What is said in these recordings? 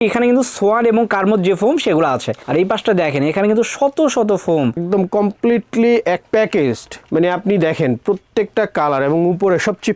এখানে কিন্তু সোয়ান এবং কার্মোর যে ফোম সেগুলো আছে, আর এই পাশটা দেখেন এখানে কিন্তু শত শত ফোম, একদম কমপ্লিটলি এক প্যাকেজড। মানে আপনি দেখেন প্রত্যেকটা কালার এবং উপরে সবচেয়ে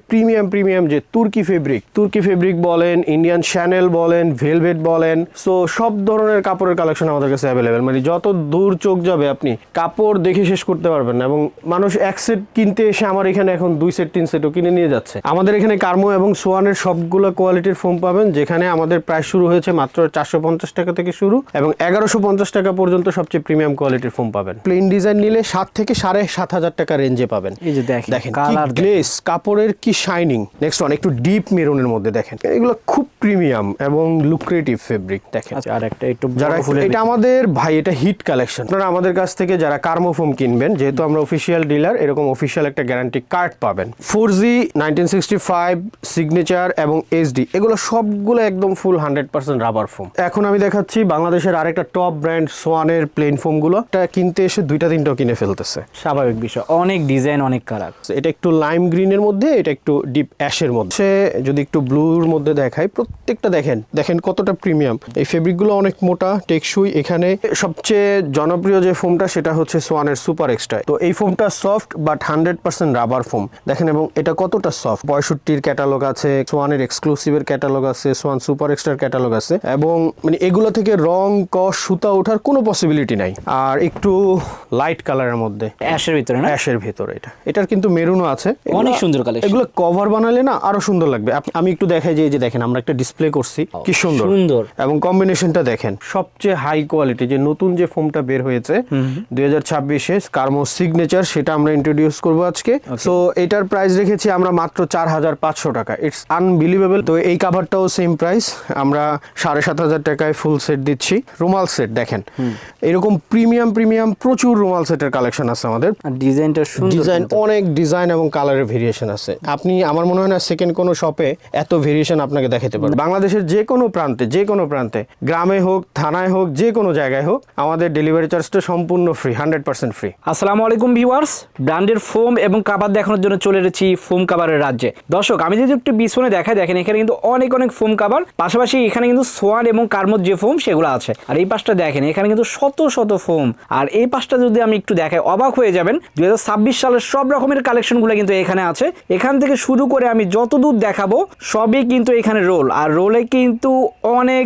প্রিমিয়াম যে তুর্কি ফেব্রিক বলেন, ইন্ডিয়ান শ্যানেল বলেন, ভেলভেট বলেন, সো সব ধরনের কাপড়ের কালেকশন আমাদের কাছে অ্যাভেলেবেল। মানে যত দূর চোখ যাবে আপনি কাপড় দেখে শেষ করতে পারবেন না, এবং মানুষ এক সেট কিনতে এসে আমার এখানে এখন 2 সেট 3 সেটও কিনে নিয়ে যাচ্ছে। আমাদের এখানে কার্মো এবং সোয়ানের সবগুলো কোয়ালিটির ফোম পাবেন, যেখানে আমাদের প্রাইস শুরু হয়েছে মাত্র 450 টাকা থেকে শুরু, এবং 1150 টাকা পর্যন্ত সবচেয়ে প্রিমিয়াম কোয়ালিটির ফোম পাবেন। প্লেন ডিজাইন নিলে 7 থেকে 7,500 টাকা রেঞ্জে পাবেন। এই যে দেখেন কালার, গ্লেস কাপড়ের কি শাইনিং। নেক্সট ওয়ান একটু ডিপ মেরুনের মধ্যে দেখেন, এগুলো খুব প্রিমিয়াম এবং লুক্রেটিভ ফেব্রিক। দেখেন আর একটা একটু যারা, এটা আমাদের ভাই এটা হিট কালেকশন। আপনারা আমাদের কাছ থেকে যারা কার্মো ফোম কিনবেন, যেহেতু আমরা অফিসিয়াল ডিলার, এরকম অফিসিয়াল একটা গ্যারান্টি কার্ড পাবেন। 4G 1965 সিগনেচার এবং SD এগুলো সবগুলো একদম ফুল 100% রাবার ফোম। এখন আমি দেখাচ্ছি বাংলাদেশের আরেকটা টপ ব্র্যান্ড সোয়ানের প্লেন ফোম গুলো, এটা কিনতে এসে 2টা 3টাও কিনে ফেলতেছে। স্বাভাবিক বিষয়, অনেক ডিজাইন অনেক কালার। এটা একটু লাইম গ্রিনের মধ্যে, এটা একটু ডিপ অ্যাশের মধ্যে, যদি একটু ব্লুর মধ্যে দেখাই, প্রত্যেকটা দেখেন কতটা প্রিমিয়াম। এই ফেব্রিকগুলো অনেক মোটা টেকসই। এখানে সবচেয়ে জনপ্রিয় যে ফোমটা সেটা হচ্ছে সোয়ানের সুপার এক্সট্রা। তো এই ফোমটা সফট বাট 100% রাবার ফোম দেখেন, এবং এটা কতটা সফট। 65 ক্যাটালগ আছে, সোয়ানের এক্সক্লুসিভের ক্যাটালগ আছে, সোয়ান সুপার এক্সট্রার ক্যাটালগ আছে, এবং মানে এগুলো থেকে রং কস সুতা ওঠার কোনো পসিবিলিটি নাই। আর একটু লাইট কালারের মধ্যে অ্যাশের ভিতরে না, অ্যাশের ভিতরে এটার কিন্তু মেরুনও আছে। অনেক সুন্দর কালেকশন। এগুলো কভার বানালে না আরো সুন্দর লাগবে। আমি একটু দেখাই যে এই যে দেখেন আমরা একটা ডিসপ্লে করছি, কি সুন্দর এবং কম্বিনেশনটা দেখেন। সবচেয়ে হাই কোয়ালিটি যে নতুন যে ফোমটা বের হয়েছে 2026-এ কার্মো সিগনেচার, সেটা আমরা ইন্ট্রোডিউস করব আজকে। সো এটার প্রাইস রেখেছি আমরা মাত্র 4,500 টাকা। It's unbelievable. তো এই কাভারটাও সেম প্রাইস, আমরা 7,500 টাকায় ফুল সেট দিচ্ছি। রুমাল সেট দেখেন, এরকম প্রিমিয়াম প্রচুর রুমাল সেটের কালেকশন আছে আমাদের। ডিজাইনটা সুন্দর, ডিজাইন অনেক ডিজাইন এবং কালারের ভেরিয়েশন আছে। আপনি আমার মনে হয় না সেকেন্ড কোনো শপে এত ভেরিয়েশন আপনাকে দেখাতে পারবে। বাংলাদেশের যে কোনো প্রান্তে গ্রামে হোক, থানায় হোক, যে কোনো জায়গায় হোক, আমাদের ডেলিভারি চার্জটা সম্পূর্ণ ফ্রি, 100% ফ্রি। আসসালামু আলাইকুম ভিউয়ার্স, ব্র্যান্ডের ফোম এবং কাভার দেখানোর জন্য চলে এসেছি ফোম কাভারের রাজ্যে। দর্শক, আমি যদি একটু পিছনে দেখাই, দেখেন এখানে কিন্তু অনেক ফোম কাভার, পাশাপাশি এখানে কিন্তু সোয়ান এবং কার্মোর যে ফোম সেগুলো আছে। আর এই পাশটা দেখেন এখানে কিন্তু শত ফোম। আর এই পাশটা যদি আমি একটু দেখাই অবাক হয়ে যাবেন, 2026 সালের সব রকমের কালেকশনগুলো কিন্তু এখানে আছে। এখান থেকে শুরু করে আমি যতদূর দেখাবো সবই কিন্তু এখানে রোল, আর রোলে কিন্তু অনেক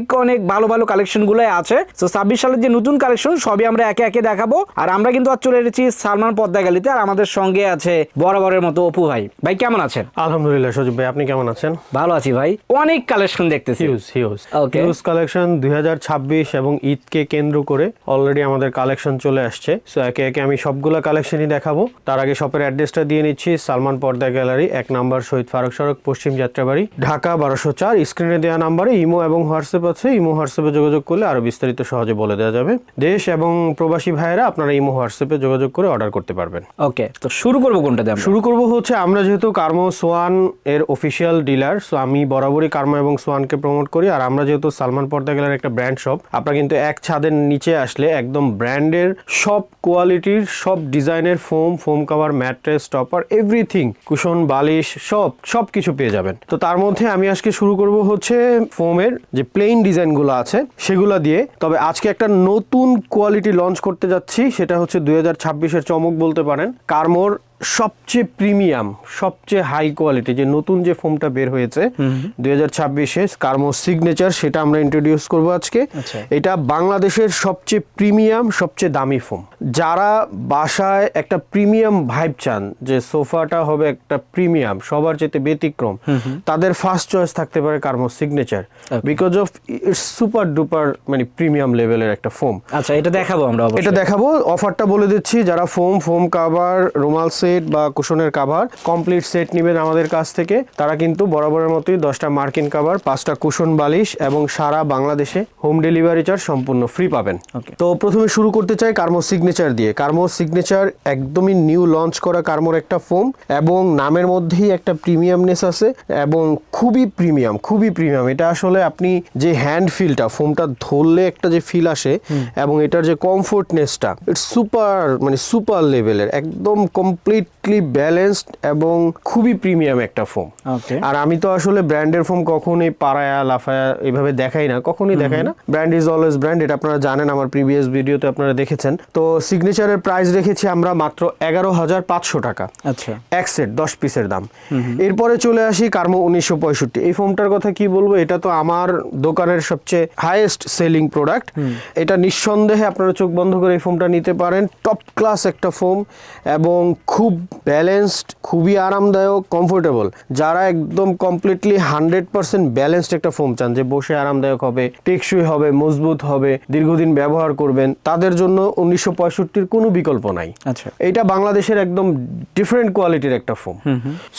ভালো কালেকশনগুলো আছে। তো 26 সালের যে নতুন কালেকশন সবই আমরা একে দেখাবো। আর আমরা কিন্তু আজ চলে এসেছি সালমান পদ্মা গ্যালারিতে, আর আমাদের সঙ্গে আছে বরাবরের মতো অপু ভাই। ভাই কেমন আছেন? আলহামদুলিল্লাহ। সজীব ভাই আপনি কেমন আছেন? ভালো আছি ভাই, অনেক কালেকশন দেখতেছি। হিউজ কালেকশন 2026 এবং ঈদকে কেন্দ্র করে অলরেডি আমাদের কালেকশন চলে আসছে। সো একে আমি সবগুলা কালেকশনই দেখাবো। তার আগে শপের অ্যাড্রেসটা দিয়ে নিচ্ছি। সালমান পর্দা গ্যালারি, 1 নম্বর শহীদ ফারুক সড়ক, পশ্চিম যাত্রাবাড়ি, ঢাকা 1204। স্ক্রিনে দেওয়া নাম্বারে ইমো এবং হোয়াটসঅ্যাপ আছে। ইমো হোয়াটসঅ্যাপে যোগাযোগ করলে আরো বিস্তারিত সহজে বলে দেওয়া যাবে। দেশ এবং প্রবাসী ভাইয়েরা আপনারা ইমো হোয়াটসঅ্যাপে যোগাযোগ করে অর্ডার করতে পারবেন। ওকে, তো শুরু করবো কোনটা দিয়ে? শুরু করবো হচ্ছে, আমরা যেহেতু কার্মো সোয়ান এর অফিসিয়াল ডিলার, সো আমি বরাবরই কার্মো এবং সোয়ানকে প্রমোট করি। আর আমরা যেহেতু সালমান পর্দা গ্যালারি একটা ব্র্যান্ড শপ, আপনারা কিন্তু এক ছাদের নিচে আসলে একদম ব্র্যান্ডের সব কোয়ালিটির, সব ডিজাইনের foam cover, mattress, topper, everything, cushion, বালিশ, সব কিছু পেয়ে যাবেন। তো তার মধ্যে আমি আজকে শুরু করব হচ্ছে ফোমের যে প্লেন ডিজাইনগুলো আছে সেগুলো দিয়ে। তবে আজকে একটা নতুন কোয়ালিটি লঞ্চ করতে যাচ্ছি, সেটা হচ্ছে 2026-এর চমক বলতে পারেন। কার্মোর সবচেয়ে প্রিমিয়াম, সবচেয়ে হাই কোয়ালিটি যে নতুন যে ফোমটা বের হয়েছে 2026-এ কার্মো সিগনেচার, সেটা আমরা ইন্ট্রোডিউস করব আজকে। এটা বাংলাদেশের সবচেয়ে প্রিমিয়াম, সবচেয়ে দামি ফোম। যারা বাসায় একটা প্রিমিয়াম ভাইব চান, যে সোফাটা হবে একটা প্রিমিয়াম, সবার চেয়ে ব্যতিক্রম, তাদের ফার্স্ট চয়েস থাকতে পারে Karmo signature, because of its super duper মানে প্রিমিয়াম লেভেলের একটা ফোম। আচ্ছা, এটা দেখাবো আমরা, এটা দেখাবো। অফারটা বলে দিচ্ছি, যারা ফোম কাভার, রুমাল সেট বা কুশনের কাভার কমপ্লিট সেট নেবেন আমাদের কাছ থেকে, তারা কিন্তু বরাবরের মতোই 10টা মার্কিন কাভার, 5টা কুশন বালিশ এবং সারা বাংলাদেশে হোম ডেলিভারি চার্জ সম্পূর্ণ ফ্রি পাবেন। তো প্রথমে শুরু করতে চাই কার্মো সিগনেচার দিয়ে। কার্মো সিগনেচার একদমই নিউ লঞ্চ করা কার্মোর একটা ফোম, এবং নামের মধ্যেই একটা প্রিমিয়ামনেস আছে, এবং খুবই প্রিমিয়াম। এটা আসলে আপনি যে হ্যান্ড ফিলটা, ফোমটা ধরলে একটা যে ফিল আসে, এবং এটার যে কমফোর্টনেসটা, ইটস সুপার লেভেলের, একদম কমপ্লিট কমপ্লিটলি ব্যালেন্সড এবং খুবই প্রিমিয়াম একটা ফোম। ওকে। আর আমি তো আসলে ব্র্যান্ডের ফোম কখনোই পাড়ায়া লাফায়া এভাবে দেখাই না, কখনোই দেখাই না। ব্র্যান্ড ইজ অলওয়েজ ব্র্যান্ড, এটা আপনারা জানেন, আমার প্রিভিয়াস ভিডিওতে আপনারা দেখেছেন। তো সিগনেচারের প্রাইস রেখেছি আমরা মাত্র 11,500 টাকা, আচ্ছা। এক সেট 10 পিসের দাম। এরপরে চলে আসি কার্মো 1965। এই ফোমটার কথা কি বলবো, এটা তো আমার দোকানের সবচেয়ে হাইয়েস্ট সেলিং প্রোডাক্ট। এটা নিঃসন্দেহে আপনারা চোখ বন্ধ করে এই ফোমটা নিতে পারেন। টপ ক্লাস একটা ফোম এবং খুব ব্যালেন্সড, খুবই আরামদায়ক, কমফোর্টেবল। যারা একদম কমপ্লিটলি 100% ব্যালেন্সড একটা ফোম চান, যে বসে আরামদায়ক হবে, টেকসই হবে, মজবুত হবে, দীর্ঘদিন ব্যবহার করবেন, তাদের জন্য 1965 কোনো বিকল্প নাই। আচ্ছা। এটা বাংলাদেশের একদম ডিফারেন্ট কোয়ালিটির একটা ফোম।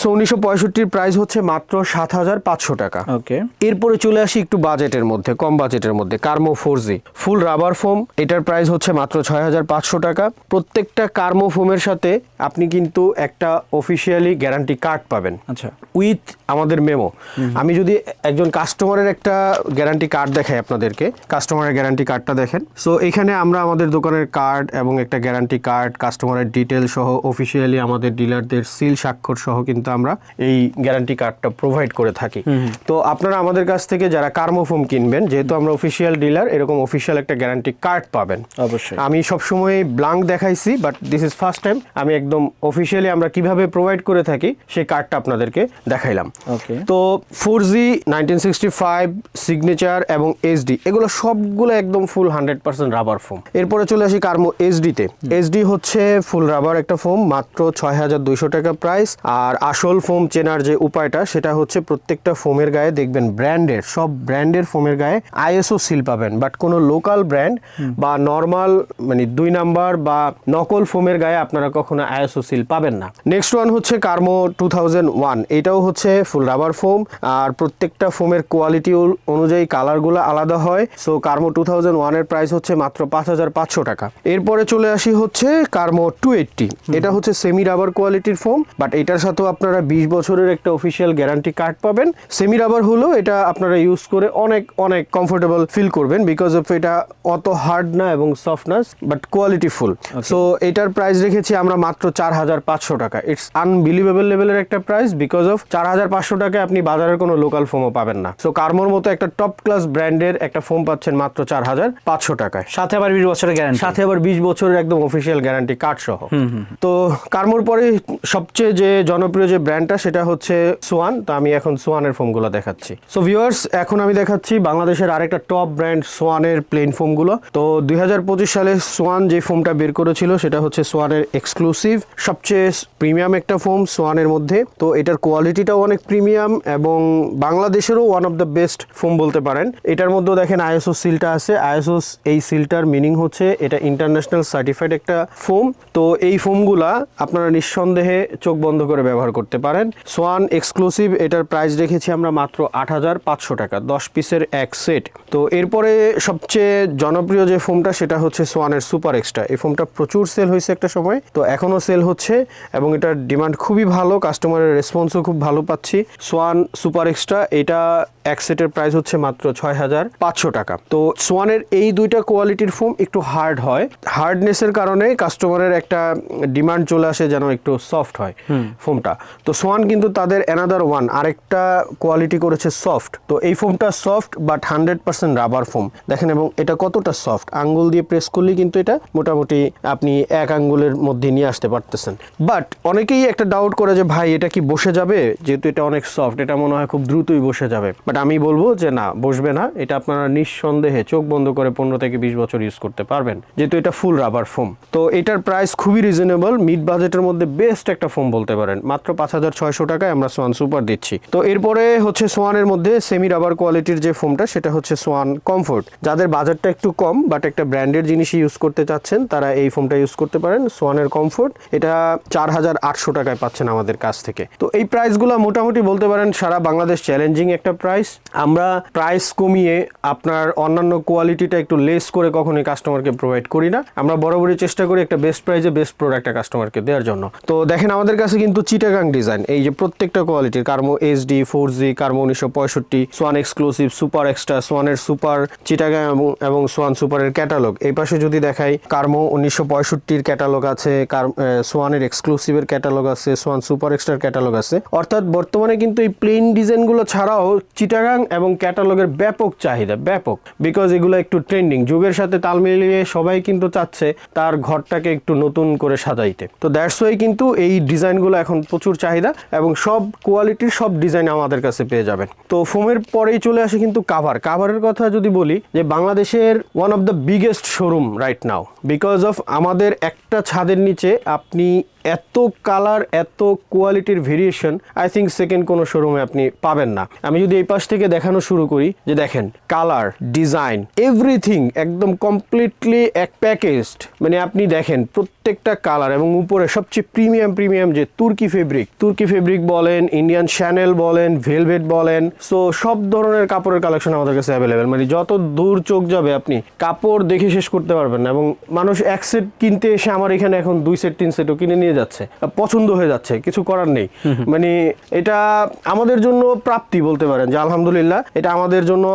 সো 1965 প্রাইস হচ্ছে মাত্র 7,500 টাকা। ওকে। এরপরে চলে আসি একটু বাজেটের মধ্যে, কম বাজেটের মধ্যে, কার্মো 4G ফুল রাবার ফোম। এটার প্রাইস হচ্ছে মাত্র 6,500 টাকা। প্রত্যেকটা কার্মো ফোমের সাথে আপনি কিন্তু একটা অফিসিয়ালি গ্যারান্টি কার্ড পাবেন, আচ্ছা। উইথ আমাদের মেমো। আমি যদি একজন কাস্টমারের একটা গ্যারান্টি কার্ড দেখাই আপনাদেরকে, কাস্টমারের গ্যারান্টি কার্ডটা দেখেন। সো এখানে আমরা আমাদের দোকানের কার্ড এবং একটা গ্যারান্টি কার্ড, কাস্টমারের ডিটেল সহ, অফিসিয়ালি আমাদের ডিলারদের সিল স্বাক্ষর সহ কিন্তু আমরা এই গ্যারান্টি কার্ডটা প্রোভাইড করে থাকি। তো আপনারা আমাদের কাছ থেকে যারা কার্মো ফোম কিনবেন, যেহেতু আমরা অফিসিয়াল ডিলার, এরকম অফিসিয়াল একটা গ্যারান্টি কার্ড পাবেন। অবশ্যই। আমি সবসময় ব্লাঙ্ক দেখাইছি, but this is first time আমি একদম অফিসিয়ালি আমরা কিভাবে প্রোভাইড করে থাকি সেই কার্ডটা আপনাদেরকে দেখাইলাম। ওকে। তো 4G 1965 সিগনেচার এবং SD এগুলো সবগুলো একদম ফুল 100% রাবার ফোম। এরপরে চলে আসি কার্মো SD-তে। SD হচ্ছে ফুল রাবার একটা ফোম, মাত্র 6,200 টাকা প্রাইস। আর আসল ফোম চেনার যে উপায়টা, সেটা হচ্ছে প্রত্যেকটা ফোমের গায়ে দেখবেন ব্র্যান্ডের, সব ব্র্যান্ডের ফোমের গায়ে ISO সিল পাবেন, বাট কোনো লোকাল ব্র্যান্ড বা নর্মাল মানে 2 নাম্বার বা নকল ফোমের গায়ে আপনারা কখনো ISO সিল পাবেন না। নেক্সট ওয়ান হচ্ছে কার্মো 2001। এটাও হচ্ছে ফুল রাবার ফোম, আর প্রত্যেকটা ফোমের কোয়ালিটি অনুযায়ী কালারগুলো আলাদা হয়। সো কার্মো 2001 এর প্রাইস হচ্ছে মাত্র 5,500 টাকা। এরপরে চলে আসি হচ্ছে কার্মো 280। এটা হচ্ছে সেমি রাবার কোয়ালিটির ফোম, বাট এটার সাথেও আপনারা 20 বছরের একটা অফিসিয়াল গ্যারান্টি কার্ড পাবেন। সেমি রাবার হলো এটা আপনারা ইউজ করে অনেক অনেক কমফোর্টেবল ফিল করবেন, বিকজ অফ এটা অত হার্ড না এবং সফট না, বাট কোয়ালিটি ফুল। সো এটার প্রাইস রেখেছি আমরা মাত্র 4,500 টাকা। ইটস আনবিলিভেবল লেভেলের একটা প্রাইস, বিকজ অফ 4,500 টাকায় আপনি বাজারের কোনো লোকাল ফোমও পাবেন না। সো কার্মোর মতো একটা টপ ক্লাস ব্র্যান্ডের একটা ফোম পাচ্ছেন মাত্র 4,500 টাকায়, সাথে আবার 20 বছরের গ্যারান্টি, সাথে আবার 20 বছরের একদম অফিসিয়াল গ্যারান্টি কার্ড সহ। তো কার্মোর পরে সবচেয়ে যে জনপ্রিয় যে ব্র্যান্ডটা, সেটা হচ্ছে সোয়ান। তো আমি এখন সোয়ানের ফোমগুলো দেখাচ্ছি। সো ভিউয়ার্স, এখন আমি দেখাচ্ছি বাংলাদেশের আরেকটা টপ ব্র্যান্ড সোয়ানের প্লেন ফোমগুলো। তো 2025 সালে সোয়ান যে ফোমটা বের করেছিল, সেটা হচ্ছে সোয়ানের এক্সক্লুসিভ সবচেয়ে প্রিমিয়াম একটা ফোম সোয়ানের মধ্যে। তো এটার কোয়ালিটিটাও অনেক প্রিমিয়াম এবং বাংলাদেশেরও one of the best foam বলতে পারেন। এটার মধ্যেও দেখেন ISO সিলটা আছে। ISO এই সিলটার মিনিং হচ্ছে এটা ইন্টারন্যাশনাল সার্টিফাইড একটা ফোম। তো এই ফোমগুলা আপনারা নিঃসন্দেহে চোখ বন্ধ করে ব্যবহার করতে পারেন। সোয়ান এক্সক্লুসিভ, এটার প্রাইস রেখেছি আমরা মাত্র 8,500 টাকা, 10 পিসের এক সেট। তো এরপরে সবচেয়ে জনপ্রিয় যে ফোমটা, সেটা হচ্ছে সোয়ানের সুপার এক্সট্রা। এই ফোমটা প্রচুর সেল হয়েছে একটা সময়, তো এখনও সেল হচ্ছে এবং এটার ডিমান্ড খুবই ভালো, কাস্টমারের রেসপন্সও খুব ভালো পাচ্ছি। সোয়ান সুপার এক্সট্রা এটা এক সেটের প্রাইস হচ্ছে মাত্র 6,500 টাকা। তো সোয়ানের এই দুইটা কোয়ালিটির ফোম একটু হার্ড হয়, হার্ডনেসের কারণে কাস্টমারের একটা ডিমান্ড চলে আসে যেন একটু সফট হয় ফোমটা। তো সোয়ান কিন্তু তাদের অ্যানাদার ওয়ান আরেকটা কোয়ালিটি করেছে সফট। তো এই ফোমটা সফট বাট 100% রাবার ফোম দেখেন, এবং এটা কতটা সফট, আঙ্গুল দিয়ে প্রেস করলেই কিন্তু এটা মোটামুটি আপনি এক আঙ্গুলের মধ্যে নিয়ে আসতে পারতেছেন। বাট অনেকেই একটা ডাউট করে যে ভাই এটা কি বসে যাবে, যেহেতু এটা অনেক সফট, এটা মনে হয় খুব দ্রুতই বসে যাবে। বাট আমি বলবো যে না, বসবে না। এটা আপনারা নিঃসন্দেহে চোখ বন্ধ করে 15 থেকে 20 বছর ইউজ করতে পারবেন, যেহেতু এটা ফুল রাবার ফোম। তো এটার প্রাইস খুবই রিজনেবল, মিড বাজেটের মধ্যে বেস্ট একটা ফোম বলতে পারেন। মাত্র 5,600 টাকায় আমরা সোয়ান সুপার দিচ্ছি। তো এরপরে হচ্ছে সোয়ানের মধ্যে সেমি রাবার কোয়ালিটির যে ফোমটা, সেটা হচ্ছে সোয়ান কমফোর্ট। যাদের বাজেটটা একটু কম বাট একটা ব্র্যান্ডের জিনিসই ইউজ করতে চাচ্ছেন, তারা এই ফোমটা ইউজ করতে পারেন, সোয়ানের কমফোর্ট। এটা 4,800 টাকায় পাচ্ছেন আমাদের কাছ থেকে। তো এই প্রাইসগুলো মোটামুটি বলতে পারেন সারা বাংলাদেশ চ্যালেঞ্জিং একটা প্রাইস। আমরা প্রাইস কমিয়ে আপনার অন্যান্য কোয়ালিটিটা একটু লেস করে কখনোই কাস্টমারকে প্রোভাইড করি না। আমরা বরাবরই চেষ্টা করি একটা বেস্ট প্রাইসে বেস্ট প্রোডাক্টটা কাস্টমারকে দেওয়ার জন্য। তো দেখেন আমাদের কাছে কিন্তু চিটাগাং ডিজাইন, এই যে প্রত্যেকটা কোয়ালিটির Karmo SD, 4G, Karmo 1965, Swan exclusive, super extra, সোয়ানের সুপার, চিটাগাং এবং সোয়ান সুপারের ক্যাটালগ। এই পাশে যদি দেখাই, কার্মো 1965 ক্যাটালগ আছে, সোয়ান সোয়ানের এক্সক্লুসিভের ক্যাটালগ আছে, সোয়ান সুপার এক্সট্রার ক্যাটালগ আছে। অর্থাৎ বর্তমানে কিন্তু এই প্লেন ডিজাইনগুলো ছাড়াও চিটাগাং এবং ক্যাটালগের ব্যাপক চাহিদা, ব্যাপক, বিকজ এগুলো একটু ট্রেন্ডিং, যুগের সাথে তাল মিলিয়ে সবাই কিন্তু চাচ্ছে তার ঘরটাকে একটু নতুন করে সাজাইতে। তো দ্যাটস ওয়াই কিন্তু এই ডিজাইনগুলো এখন প্রচুর চাহিদা এবং সব কোয়ালিটির সব ডিজাইন আমাদের কাছে পেয়ে যাবেন। তো ফোমের পরেই চলে আসে কিন্তু কাভারের কথা যদি বলি, যে বাংলাদেশের one of the biggest showroom right now, because of আমাদের একটা ছাদের নিচে আপনি এত কালার, এত কোয়ালিটির ভেরিয়েশন আই থিঙ্ক সেকেন্ড কোনো শোরুমে আপনি পাবেন না। আমি যদি এই পাশ থেকে দেখানো শুরু করি, যে দেখেন কালার, ডিজাইন, এভরিথিং একদম কমপ্লিটলি এক প্যাকেজড। মানে আপনি দেখেন প্রত্যেকটা কালার এবং উপরে সবচেয়ে প্রিমিয়াম যে তুর্কি ফেব্রিক বলেন, ইন্ডিয়ান শ্যানেল বলেন, ভেলভেট বলেন, সো সব ধরনের কাপড়ের কালেকশন আমাদের কাছে অ্যাভেলেবেল। মানে যত দূর চোখ যাবে আপনি কাপড় দেখে শেষ করতে পারবেন না। এবং মানুষ এক সেট কিনতে এসে আমার এখানে এখন 2 সেট 3 সেটও কিনে নিয়ে যাচ্ছে, পছন্দ হয়ে যাচ্ছে, কিছু করার নেই। মানে এটা আমাদের জন্য প্রাপ্তি বলতে পারেন, যে আলহামদুলিল্লাহ এটা আমাদের জন্য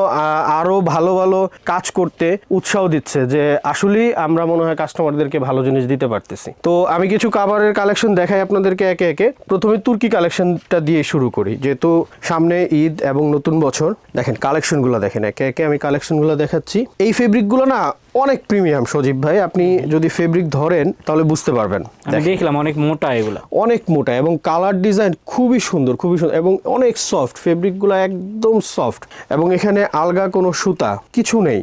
আরো ভালো ভালো কাজ করতে উৎসাহ দিচ্ছে, যে আসলেই আমরা মনে হয় কাস্টমারদেরকে ভালো জিনিস দিতে পারতেছি। তো আমি কিছু কাভারের কালেকশন দেখাই আপনাদেরকে একে একে। প্রথমে তুর্কি কালেকশনটা দিয়ে শুরু করি, যেহেতু সামনে ঈদ এবং নতুন বছর। দেখেন কালেকশনগুলো দেখেন, একে একে আমি কালেকশনগুলো দেখাচ্ছি। এই ফেব্রিকগুলো না অনেক প্রিমিয়াম সজীব ভাই, আপনি যদি ফেব্রিক ধরেন তাহলে বুঝতে পারবেন। আমি দেখলাম অনেক মোটা, এগুলো অনেক মোটা এবং কালার ডিজাইন খুবই সুন্দর এবং অনেক সফট, ফেব্রিকগুলো একদম সফট এবং এখানে আলগা কোনো সুতা কিছু নেই।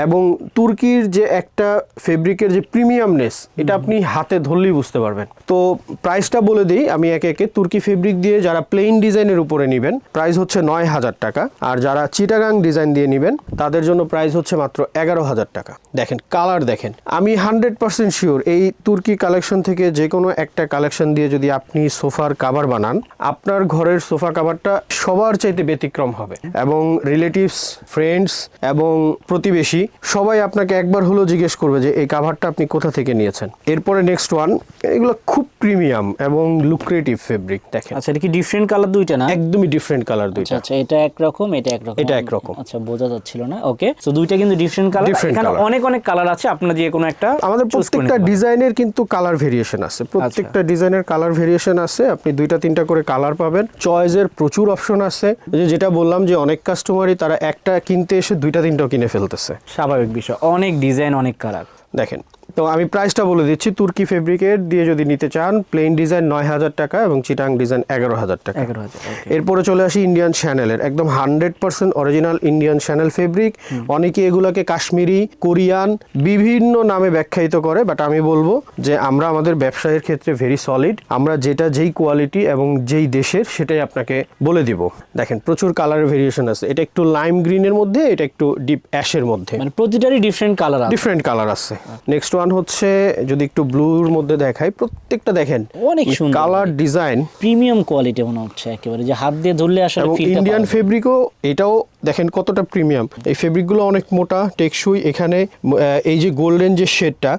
এবং তুর্কির যে একটা ফেব্রিকের যে প্রিমিয়ামনেস, এটা আপনি হাতে ধরলেই বুঝতে পারবেন। তো প্রাইসটা বলে দিই আমি একে একে। তুর্কি ফেব্রিক দিয়ে যারা প্লেন ডিজাইনের উপরে নেবেন প্রাইস হচ্ছে 9,000 টাকা, আর যারা চিটাগাং ডিজাইন দিয়ে নেবেন তাদের জন্য প্রাইস হচ্ছে মাত্র 11,000 টাকা। দেখেন কালার দেখেন, আমি 100% শিওর এই তুর্কি কালেকশন থেকে যে কোনো একটা কালেকশন দিয়ে যদি আপনি সোফার কাভার বানান, আপনার ঘরের সোফা কাভারটা সবার চাইতে ব্যতিক্রম হবে। এবং রিলেটিভস, ফ্রেন্ডস এবং প্রতিবেশী সবাই আপনাকে একবার হলেও জিজ্ঞেস করবে যে এই কাভারটা আপনি কোথা থেকে নিয়েছেন। এরপরে নেক্সট ওয়ান, এগুলো খুব প্রিমিয়াম এবং লুক্রেটিভ ফেব্রিক। দেখেন আচ্ছা, এটা কি ডিফারেন্ট কালার দুইটা না? একদমই ডিফারেন্ট কালার দুইটা। আচ্ছা, এটা একরকম, এটা একরকম। আচ্ছা, বোঝা যাচ্ছিল না। ওকে, সো দুইটা কিন্তু ডিফারেন্ট কালার। এখানে অনেক কালার আছে, আপনারা যে কোনো একটা আমাদের প্রত্যেকটা ডিজাইনের কিন্তু কালার ভেরিয়েশন আছে, প্রত্যেকটা ডিজাইনের কালার ভেরিয়েশন আছে। আপনি 2-3টা করে কালার পাবেন। চয়েসের প্রচুর অপশন আছে, যেটা বললাম যে অনেক কাস্টমারই তারা একটা কিনতে এসে 2-3টাও কিনে ফেলতেছে। স্বাভাবিক বিষয়, অনেক ডিজাইন, অনেক কালার। দেখেন, তো আমি প্রাইসটা বলে দিচ্ছি। তুর্কি ফেব্রিকের দিয়ে যদি নিতে চান, প্লেন ডিজাইন 9,000 টাকা এবং চিটাং ডিজাইন 11,000 টাকা। এরপরে চলে আসি ইন্ডিয়ান শ্যানেলের, একদম 100% অরিজিনাল ইন্ডিয়ান শ্যানেল ফেব্রিক। অনেকে এগুলাকে কাশ্মীরি, কোরিয়ান বিভিন্ন নামে ব্যাখ্যায়িত করে, বাট আমি বলবো যে আমরা আমাদের ব্যবসায়ের ক্ষেত্রে ভেরি সলিড। আমরা যেটা যেই কোয়ালিটি এবং যেই দেশের সেটাই আপনাকে বলে দিব। দেখেন প্রচুর কালারের ভেরিয়েশন আছে। এটা একটু লাইম গ্রিনের মধ্যে, এটা একটু ডিপ অ্যাশের মধ্যে, মানে প্রতিটারই ডিফারেন্ট কালার আছে। নেক্সট ওয়ান হচ্ছে যদি একটু ব্লুর মধ্যে দেখাই, প্রত্যেকটা দেখেন অনেক সুন্দর কালার, ডিজাইন, প্রিমিয়াম কোয়ালিটি মনে হচ্ছে একেবারে, যে হাত দিয়ে ধরলে আসলে ফিলটা পাওয়া যায়। ইন্ডিয়ান ফেব্রিকও এটাও দেখেন কতটা প্রিমিয়াম। এই ফেব্রিকগুলো অনেক মোটা, টেকসই। এখানে এই যে গোল্ডেন যে শেডটা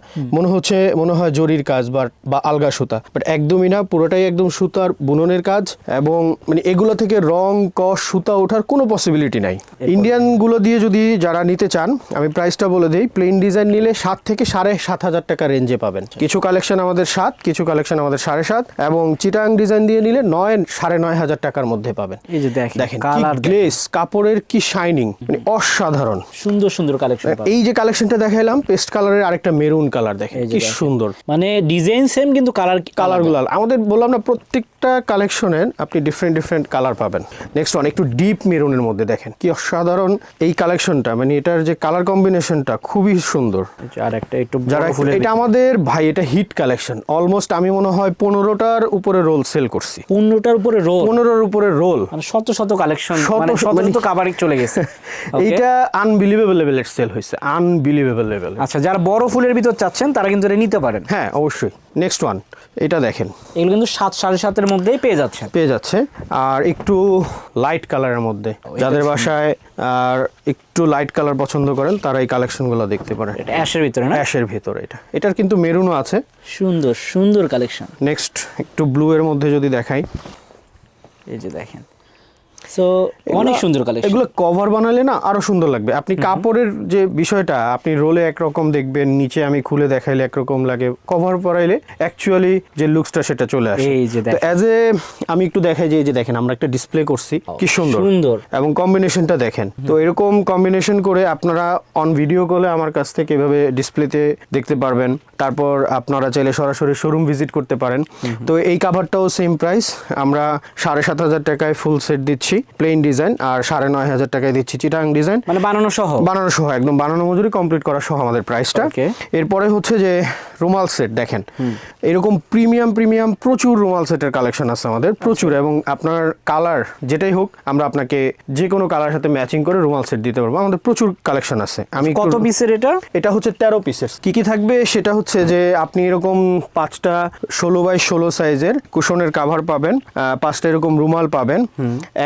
মনে হয় জরির কাজ বা আলগা সুতা, বাট একদমই না, পুরোটাই একদম সুতার বুননের কাজ। এবং মানে এগুলো থেকে রং, কস, সুতা ওঠার কোনো পসিবিলিটি নাই। ইন্ডিয়ান গুলো দিয়ে যদি যারা নিতে চান, আমি প্রাইসটা বলে দিই। প্লেন ডিজাইন নিলে 7 থেকে 7,500 টাকা রেঞ্জে পাবেন। কিছু কালেকশন আমাদের 7, কিছু কালেকশন আমাদের 7.5, এবং চিটাং ডিজাইন দিয়ে নিলে 9,500 টাকার মধ্যে পাবেন। এই যে দেখেন কালার, গ্লেস, কাপড়ের কি শাইনিং, মানে অসাধারণ সুন্দর কালেকশন। এই যে কালেকশনটা দেখাইলাম পেস্ট কালারের, আরেকটা মেরুন কালার, দেখেন কি সুন্দর। মানে ডিজাইন সেম কিন্তু কালারগুলো আমাদের বললাম না, প্রত্যেকটা কালেকশনের আপনি ডিফারেন্ট কালার পাবেন। নেক্সট ওয়ান একটু ডিপ মেরুনের মধ্যে, দেখেন কি অসাধারণ এই কালেকশনটা। মানে এটার যে কালার কম্বিনেশনটা খুবই সুন্দর। আর একটা একটু এটা আমাদের ভাই, এটা হিট কালেকশন। অলমোস্ট আমি মনে হয় 15টার উপরে রোল সেল করছি। 15টার উপরে রোল, মানে শত কালেকশন, মানে শত কাভারিং চলে গেছে। এটা আনবিলিভেবল লেভেলের সেল হয়েছে, আনবিলিভেবল লেভেল। আচ্ছা, যারা বড় ফুলের ভিতর চাচ্ছেন তারা কিন্তু এটা নিতে পারেন। হ্যাঁ, অবশ্যই। নেক্সট ওয়ান, এটা দেখেন, এগুলো কিন্তু 7-7.5 মধ্যেই পেয়ে যাচ্ছে। আর একটু লাইট কালারের মধ্যে, যাদের বাসায় আর একটু লাইট কালার পছন্দ করেন তারা এই কালেকশনগুলো দেখতে পারেন। এটা অ্যাশের ভিতরে না? অ্যাশের ভিতরে। এটার কিন্তু মেরুনও আছে। সুন্দর কালেকশন। নেক্সট একটু ব্লু এর মধ্যে যদি দেখাই, এই যে দেখেন সো অনেক সুন্দর কালেকশন। এগুলো কভার বানালে না আরো সুন্দর লাগবে। আপনি কাপড়ের যে বিষয়টা, আপনি রোলে একরকম দেখবেন, নিচে আমি খুলে দেখাইলে একরকম লাগে, কভার পরাইলে অ্যাকচুয়ালি যে লুকসটা সেটা চলে আসে। এই যে তো অ্যাজ এ আমি একটু দেখাই যে এই যে দেখেন আমরা একটা ডিসপ্লে করছি, কি সুন্দর সুন্দর এবং কম্বিনেশনটা দেখেন। তো এরকম কম্বিনেশন করে আপনারা অন ভিডিও কলে আমার কাছ থেকে এভাবে ডিসপ্লেতে দেখতে পারবেন। তারপর আপনারা চাইলে সরাসরি শোরুম ভিজিট করতে পারেন। তো এই কাভারটাও সেম প্রাইস, আমরা 7,500 টাকায় ফুল সেট দিচ্ছি প্লেন ডিজাইন, আর 9,500 টাকায় দিচ্ছি চিটাং ডিজাইন, মানে বানানো সহ একদম বানানো মজুরি কমপ্লিট করা সহ আমাদের প্রাইসটা। এরপরে হচ্ছে যে রুমাল সেট দেখেন, এরকম প্রিমিয়াম প্রচুর রুমাল সেটের কালেকশন আছে আমাদের, প্রচুর। এবং আপনার কালার যেটাই হোক আমরা আপনাকে যে কোনো কালার সাথে ম্যাচিং করে রুমাল সেট দিতে পারবো। আমাদের প্রচুর কালেকশন আছে। আমি কত পিসের এটা হচ্ছে 13 পিসের। কি থাকবে সেটা হচ্ছে যে আপনি এরকম 5টা 16x16 সাইজের কুশনের কাভার পাবেন, 5টা এরকম রুমাল পাবেন,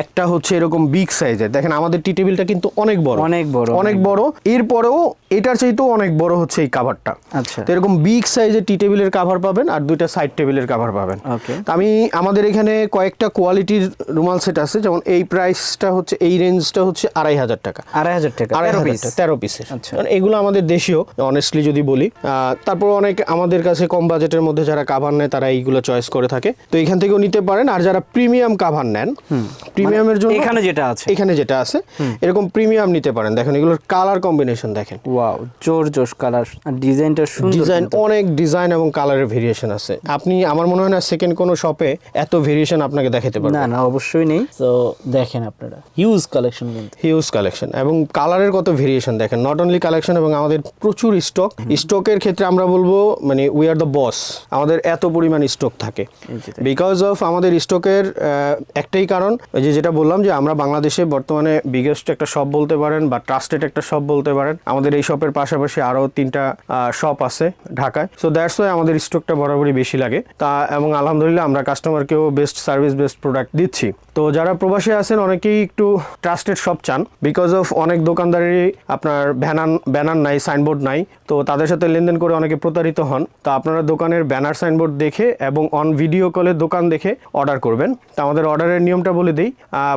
একটা হচ্ছে এরকম বিগ সাইজের। দেখেন আমাদের টি টেবিলটা কিন্তু অনেক বড়, এরপরেও এটার চাইতেও অনেক বড় হচ্ছে এই কাভারটা। আচ্ছা, তো এরকম বিগ সাইজের টি টেবিলের কাভার পাবেন আর 2টা সাইড টেবিলের কাভার পাবেন। তো আমি আমাদের এখানে কয়েকটা কোয়ালিটির রুমাল সেট আছে, যেমন এই প্রাইসটা হচ্ছে, এই রেঞ্জটা হচ্ছে 2,500 টাকা। 13 পিসের। এগুলো আমাদের দেশীয়, অনেস্টলি যদি বলি। তারপর অনেক আমাদের কাছে কম বাজেটের মধ্যে যারা কাভার নেয় তারা এইগুলো চয়েস করে থাকে, তো এখান থেকেও নিতে পারেন। আর যারা প্রিমিয়াম কাভার নেন, প্রিমিয়ামের জন্য এখানে যেটা আছে এরকম প্রিমিয়াম নিতে পারেন। দেখেন এগুলোর কালার কম্বিনেশন দেখেন, ওয়াও, জোর কালার, আর ডিজাইনটা সুন্দর, ডিজাইন অনেক ডিজাইন এবং কালারের ভেরিয়েশন আছে। আপনি আমার মনে হয় না সেকেন্ড কোনো শপে এত ভেরিয়েশন আপনাকে দেখাতে পারবেন। না অবশ্যই নেই। তো দেখেন আপনারা হিউজ কালেকশন এবং কালারের কত ভেরিয়েশন দেখেন। নট অনলি কালেকশন, এবং আমাদের প্রচুর স্টকের ক্ষেত্রে আমরা বলবো মানে উই আর দ্য বস। আমাদের এত পরিমাণ স্টক থাকে বিকজ অফ আমাদের স্টকের একটাই কারণ, যেটা বললাম যে আমরা বাংলাদেশে বর্তমানে বিগেস্ট একটা শপ বলতে পারেন বা ট্রাস্টেড একটা শপ বলতে পারেন। আমাদের এই শপের পাশাপাশি আরো 3টা শপ আছে ঢাকায়। সো দ্যাটস ওয়াই আমাদের স্টকটা বরাবরই বেশি লাগে। এবং আলহামদুলিল্লাহ আমরা কাস্টমারকেও বেস্ট সার্ভিস, বেস্ট প্রোডাক্ট দিচ্ছি। তো যারা প্রবাসী আছেন অনেকেই একটু ট্রাস্টেড শপ চান, বিকজ অফ অনেক দোকানদারেরই আপনার ব্যানার নাই, সাইনবোর্ড নাই, তো তাদের সাথে লেনদেন করে অনেকে প্রতারিত হন। তো আপনারা দোকানের ব্যানার সাইনবোর্ড দেখে এবং অন ভিডিও কলে দোকান দেখে অর্ডার করবেন। তো আমাদের অর্ডারের নিয়মটা বলে দিই,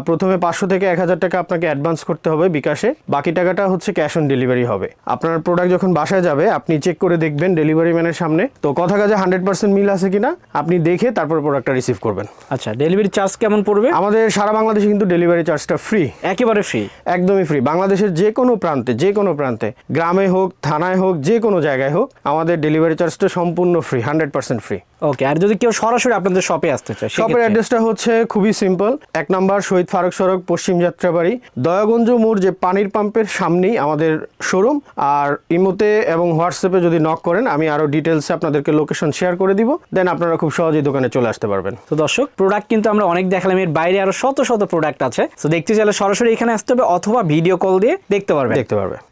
প্রথমে 500 থেকে 1,000 টাকা আপনাকে অ্যাডভান্স করতে হবে বিকাশে, বাকি টাকাটা হচ্ছে ক্যাশ অন ডেলিভারি হবে। আপনার প্রোডাক্ট যখন বাসায় যাবে আপনি চেক করে দেখবেন ডেলিভারি ম্যানের সামনে, তো কথা কাজে 100% মিল আছে কিনা আপনি দেখে তারপর প্রোডাক্টটা রিসিভ করবেন। আচ্ছা, ডেলিভারি চার্জ কেমন পড়বে? আমাদের সারা বাংলাদেশে কিন্তু ডেলিভারি চার্জটা ফ্রি, একেবারে ফ্রি, একদমই ফ্রি। বাংলাদেশের যে কোনো প্রান্তে, গ্রামে হোক, থানায় হোক, যে কোনো জায়গায় হোক, আমাদের ডেলিভারি চার্জটা সম্পূর্ণ ফ্রি, 100% ফ্রি। ওকে, আর যদি কেউ সরাসরি আপনাদের শপে আসতে চায়, শপের অ্যাড্রেসটা হচ্ছে খুবই সিম্পল। 1 নম্বর শহীদ ফারুক সড়ক, পশ্চিম যাত্রাবাড়ি, দয়াগঞ্জ মোড় যে পানির পাম্পের সামনেই আমাদের শোরুম। আর ইমোতে এবং হোয়াটসঅ্যাপে যদি নক করেন আমি আরো ডিটেলসে আপনাদেরকে লোকেশন শেয়ার করে দিব, দেন আপনারা খুব সহজেই দোকানে চলে আসতে পারবেন। তো দর্শক, প্রোডাক্ট কিন্তু আমরা অনেক দেখালাম, এর বাইরে আরো শত প্রোডাক্ট আছে। তো দেখতে চাইলে সরাসরি এখানে আসতে হবে অথবা ভিডিও কল দিয়ে দেখতে পারবে।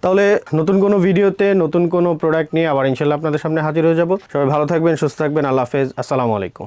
তাহলে নতুন কোনো ভিডিওতে নতুন কোনো প্রোডাক্ট নিয়ে আবার ইনশাল্লাহ আপনাদের সামনে হাজির হয়ে যাব। সবাই ভালো থাকবেন, সুস্থ থাকবেন। আল্লাহ হাফেজ, আসসালামু আলাইকুম।